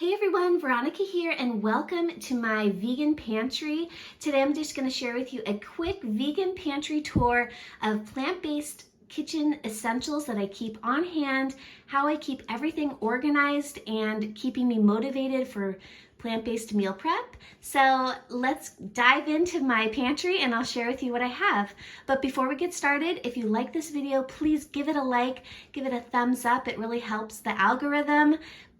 Hey everyone, Veronica here and welcome to my vegan pantry. Today I'm just going to share with you a quick vegan pantry tour of plant-based kitchen essentials that I keep on hand, how I keep everything organized and keeping me motivated for plant-based meal prep. So let's dive into my pantry and I'll share with you what I have. But before we get started, if you like this video, please give it a like, give it a thumbs up. It really helps the algorithm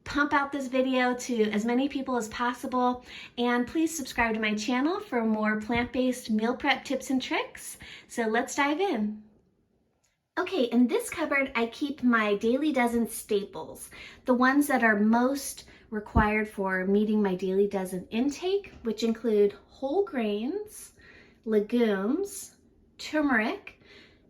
pump out this video to as many people as possible, and please subscribe to my channel for more plant-based meal prep tips and tricks. So let's dive in. Okay, in this cupboard I keep my daily dozen staples, the ones that are most required for meeting my daily dozen intake, which include whole grains, legumes, turmeric,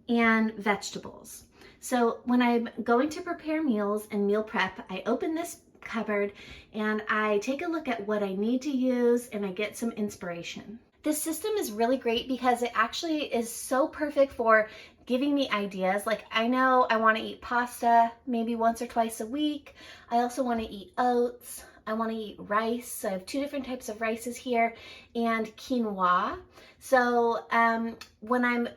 and vegetables. So when I'm going to prepare meals and meal prep, I open this cupboard and I take a look at what I need to use and I get some inspiration. This system is really great because it actually is so perfect for giving me ideas. Like, I know I want to eat pasta maybe once or twice a week. I also want to eat oats. I want to eat rice. So I have two different types of rices here and quinoa. So when I'm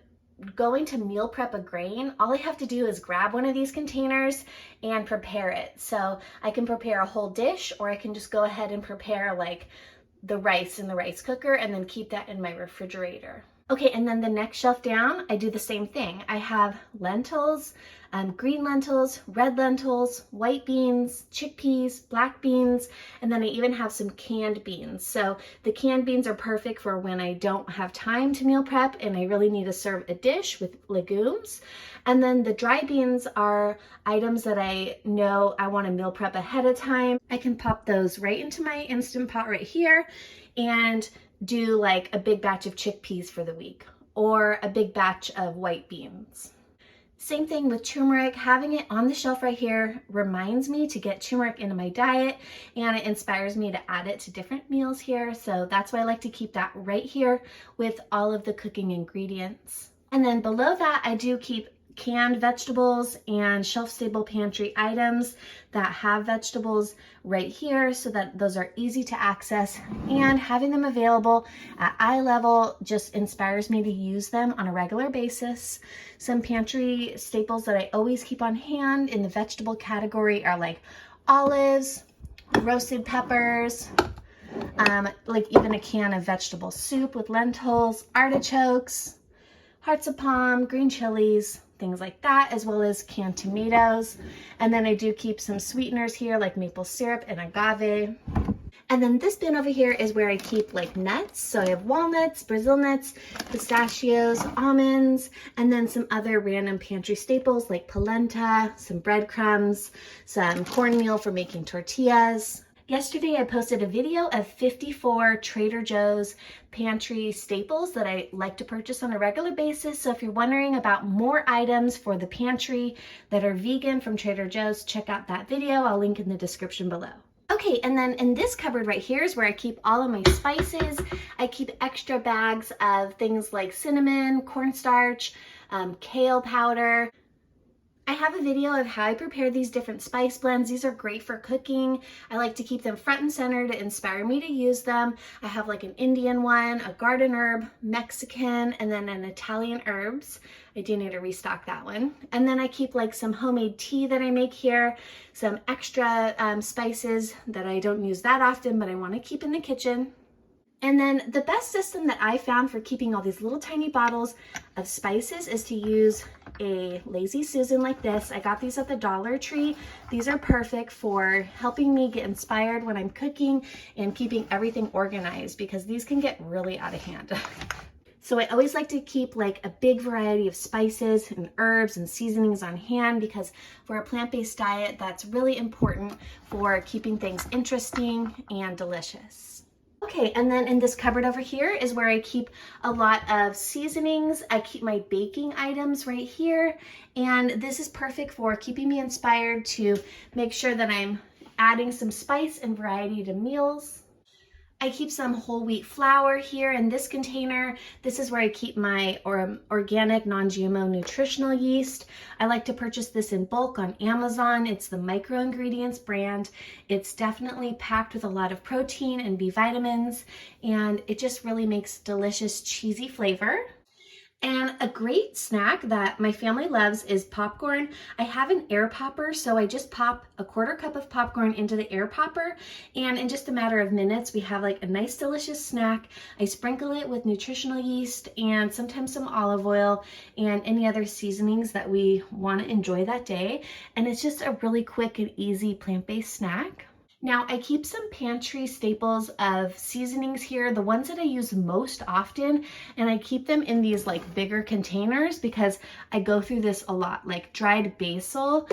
going to meal prep a grain, all I have to do is grab one of these containers and prepare it. So I can prepare a whole dish, or I can just go ahead and prepare like the rice in the rice cooker and then keep that in my refrigerator. Okay, and then the next shelf down, I do the same thing. I have lentils, green lentils, red lentils, white beans, chickpeas, black beans, and then I even have some canned beans. So the canned beans are perfect for when I don't have time to meal prep and I really need to serve a dish with legumes. And then the dry beans are items that I know I want to meal prep ahead of time. I can pop those right into my Instant Pot right here and do like a big batch of chickpeas for the week or a big batch of white beans. Same thing with turmeric. Having it on the shelf right here reminds me to get turmeric into my diet, and it inspires me to add it to different meals here. So that's why I like to keep that right here with all of the cooking ingredients. And then below that, I do keep canned vegetables and shelf-stable pantry items that have vegetables right here so that those are easy to access, and having them available at eye level just inspires me to use them on a regular basis. Some pantry staples that I always keep on hand in the vegetable category are like olives, roasted peppers, like even a can of vegetable soup with lentils, artichokes, hearts of palm, green chilies, things like that, as well as canned tomatoes. And then I do keep some sweeteners here like maple syrup and agave. And then this bin over here is where I keep like nuts. So I have walnuts, Brazil nuts, pistachios, almonds, and then some other random pantry staples like polenta, some breadcrumbs, some cornmeal for making tortillas. Yesterday, I posted a video of 54 Trader Joe's pantry staples that I like to purchase on a regular basis. So if you're wondering about more items for the pantry that are vegan from Trader Joe's, check out that video. I'll link in the description below. Okay, and then in this cupboard right here is where I keep all of my spices. I keep extra bags of things like cinnamon, cornstarch, kale powder. I have a video of how I prepare these different spice blends. These are great for cooking. I like to keep them front and center to inspire me to use them. I have like an Indian one, a garden herb, Mexican, and then an Italian herbs. I do need to restock that one. And then I keep like some homemade tea that I make here, some extra spices that I don't use that often, but I want to keep in the kitchen. And then the best system that I found for keeping all these little tiny bottles of spices is to use a Lazy Susan like this. I got these at the Dollar Tree. These are perfect for helping me get inspired when I'm cooking and keeping everything organized, because these can get really out of hand. So I always like to keep like a big variety of spices and herbs and seasonings on hand, because for a plant-based diet, that's really important for keeping things interesting and delicious. Okay, and then in this cupboard over here is where I keep a lot of seasonings. I keep my baking items right here, and this is perfect for keeping me inspired to make sure that I'm adding some spice and variety to meals. I keep some whole wheat flour here in this container. This is where I keep my organic non-GMO nutritional yeast. I like to purchase this in bulk on Amazon. It's the Micro Ingredients brand. It's definitely packed with a lot of protein and B vitamins, and it just really makes delicious cheesy flavor. And a great snack that my family loves is popcorn. I have an air popper, so I just pop a quarter cup of popcorn into the air popper, and in just a matter of minutes, we have like a nice, delicious snack. I sprinkle it with nutritional yeast and sometimes some olive oil and any other seasonings that we want to enjoy that day. And it's just a really quick and easy plant-based snack. Now, I keep some pantry staples of seasonings here, the ones that I use most often, and I keep them in these like bigger containers because I go through this a lot, like dried basil,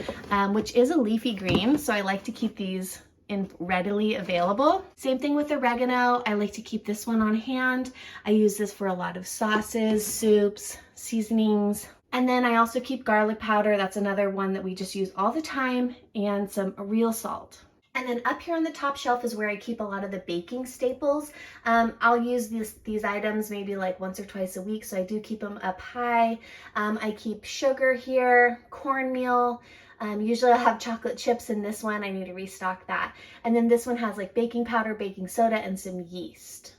which is a leafy green, so I like to keep these in readily available. Same thing with oregano. I like to keep this one on hand. I use this for a lot of sauces, soups, seasonings. And then I also keep garlic powder. That's another one that we just use all the time, and some real salt. And then up here on the top shelf is where I keep a lot of the baking staples. I'll use these items maybe like once or twice a week, so I do keep them up high. I keep sugar here, cornmeal. Usually I have chocolate chips in this one. I need to restock that. And then this one has like baking powder, baking soda, and some yeast.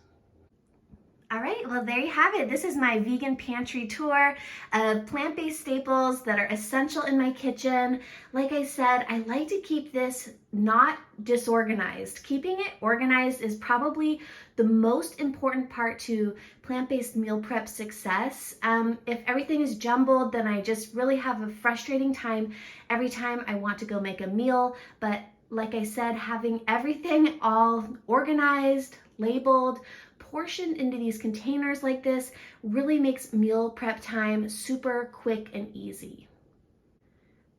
All right, well, there you have it. This is my vegan pantry tour of plant-based staples that are essential in my kitchen. Like I said, I like to keep this not disorganized. Keeping it organized is probably the most important part to plant-based meal prep success. If everything is jumbled, then I just really have a frustrating time every time I want to go make a meal. But like I said, having everything all organized, labeled, portioned into these containers like this really makes meal prep time super quick and easy.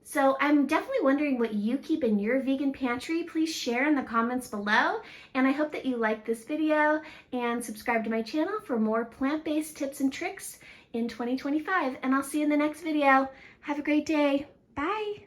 So I'm definitely wondering what you keep in your vegan pantry. Please share in the comments below. And I hope that you like this video and subscribe to my channel for more plant-based tips and tricks in 2025. And I'll see you in the next video. Have a great day. Bye.